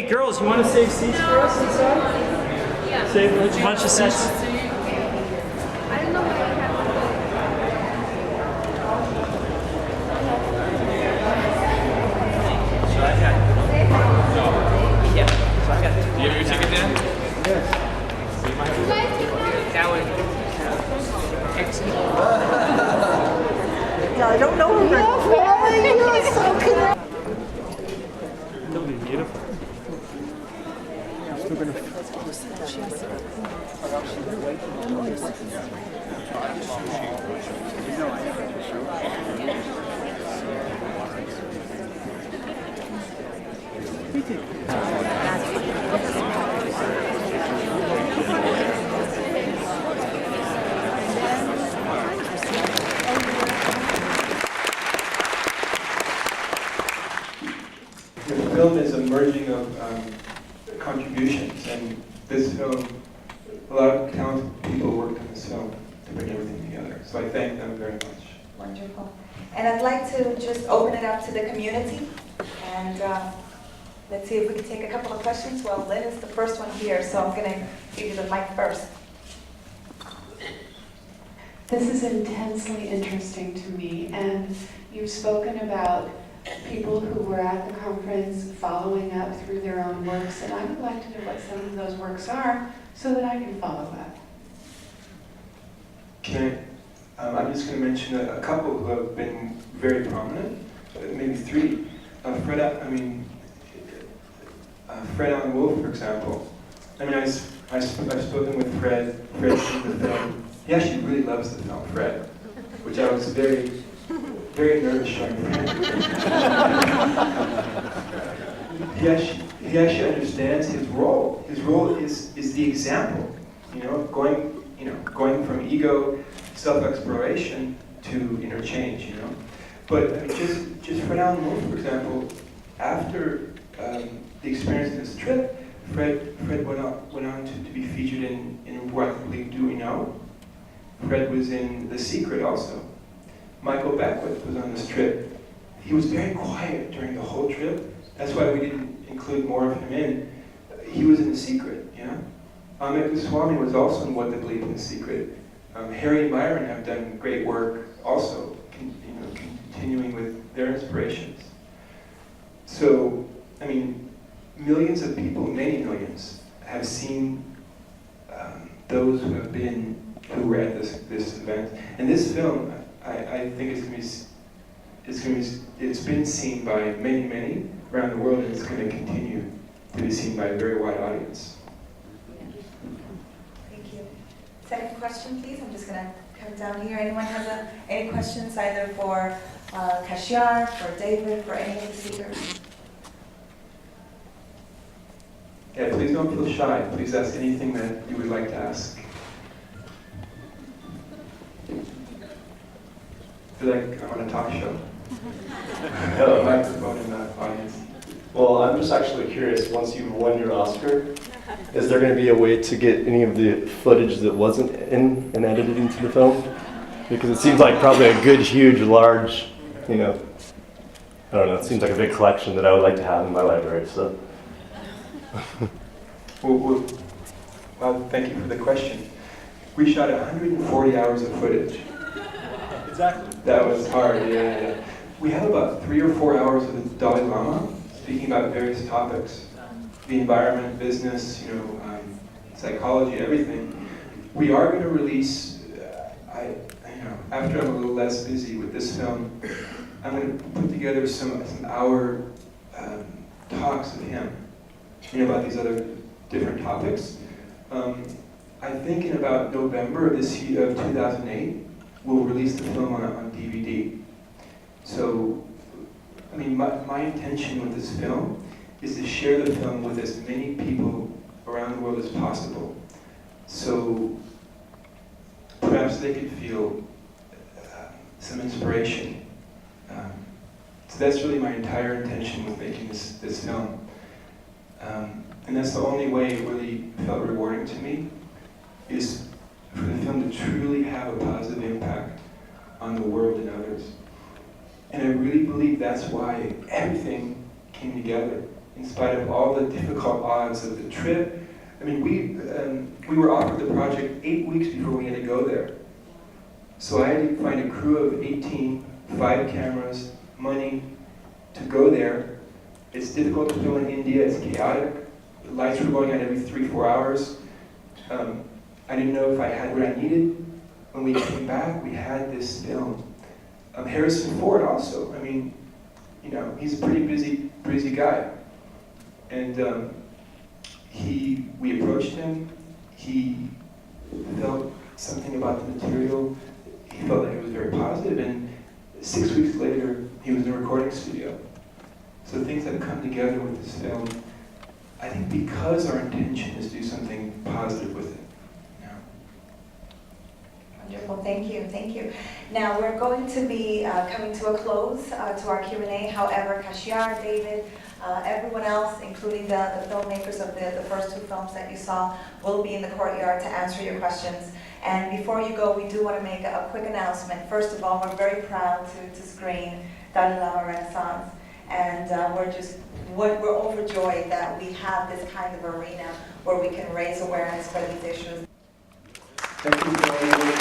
Hey girls, you want to save seats for us inside? Yeah. Save a bunch of seats? I don't know what I have. So I got. Yeah. So I got. Do you have your ticket then? Yes. That would. Yeah, I don't know who they're calling. You're so connected. It'll be beautiful. Still gonna. The film is a merging of contributions, and this film, a lot of talented people worked on this film to bring everything together. So I thank them very much. Wonderful. And I'd like to just open it up to the community, and let's see if we can take a couple of questions. Well, Lynn is the first one here, so I'm going to give you the mic first. This is intensely interesting to me, and you've spoken about people who were at the conference following up through their own works, and I would like to know what some of those works are so that I can follow up. I'm just going to mention a couple who have been very prominent, maybe three. Fred Allen Wolfe, for example. I mean, I've spoken with Fred. Fred's seen the film. He actually really loves the film, Fred, which I was very nervous showing Fred. He actually understands his role. His role is the example. Going from ego, self-exploration to interchange. But I mean, just Fred Allen Wolfe, for example, after the experience of this trip, Fred went on to be featured in What I Believe Do We Know. Fred was in The Secret also. Michael Beckwith was on this trip. He was very quiet during the whole trip. That's why we didn't include more of him in. He was in The Secret, yeah. Amit Goswami was also in What They Believe in The Secret. Harry and Myron have done great work also, continuing with their inspirations. So, I mean, millions of people, many millions, have seen those who were at this event. And this film, I think it's been seen by many around the world, and it's going to continue to be seen by a very wide audience. Thank you. Second question, please. I'm just going to come down here. Anyone have any questions either for Khashyar, for David, for any of the speakers? Yeah, please don't feel shy. Please ask anything that you would like to ask. I feel like I'm on a talk show. Hello. Microphone in the audience. Well, I'm just actually curious, once you've won your Oscar, is there going to be a way to get any of the footage that wasn't in and edited into the film? Because it seems like probably a good, huge, large, I don't know, it seems like a big collection that I would like to have in my library, so. Well, thank you for the question. We shot 140 hours of footage. Exactly. That was hard, yeah. We have about 3 or 4 hours of the Dalai Lama speaking about various topics. The environment, business, psychology, everything. We are going to release, after I'm a little less busy with this film, I'm going to put together some hour talks of him, about these other different topics. I think in about November of this year, of 2008, we'll release the film on DVD. So, I mean, my intention with this film is to share the film with as many people around the world as possible. So, perhaps they could feel some inspiration. So that's really my entire intention with making this film. And that's the only way it really felt rewarding to me, is for the film to truly have a positive impact on the world and others. And I really believe that's why everything came together in spite of all the difficult odds of the trip. I mean, we were offered the project 8 weeks before we had to go there. So I had to find a crew of 18, 5 cameras, money to go there. It's difficult to film in India, it's chaotic. The lights were going on every 3-4 hours. I didn't know if I had what I needed. When we came back, we had this film. Harrison Ford also, I mean, you know, he's a pretty busy guy. And we approached him, he felt something about the material, he felt like it was very positive, and 6 weeks later, he was in a recording studio. So things have come together with this film, I think because our intention is to do something positive with it. Wonderful, thank you, thank you. Now we're going to be coming to a close to our Q&A. However, Khashyar, David, everyone else, including the filmmakers of the first 2 films that you saw, will be in the courtyard to answer your questions. And before you go, we do want to make a quick announcement. First of all, we're very proud to screen Dalai Lama Renaissance. And we're overjoyed that we have this kind of arena where we can raise awareness for these issues. Thank you for all your work.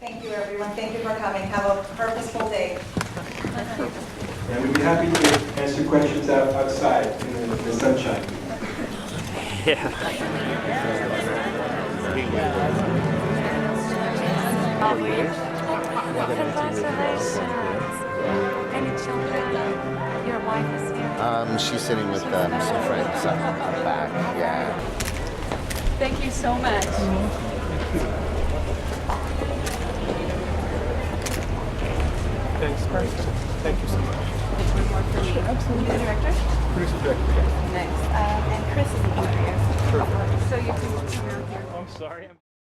Thank you, everyone. Thank you for coming. Have a purposeful day. And we'd be happy to answer questions outside in the sunshine. Congratulations. Any children? Your wife is here? She's sitting with some friends up in the back, yeah. Thank you so much. Thanks. Perfect. Thank you so much. One more for me. Absolutely. The director? Producer director, yeah. Nice. And Chris is the director. Perfect. So you can come out here. I'm sorry.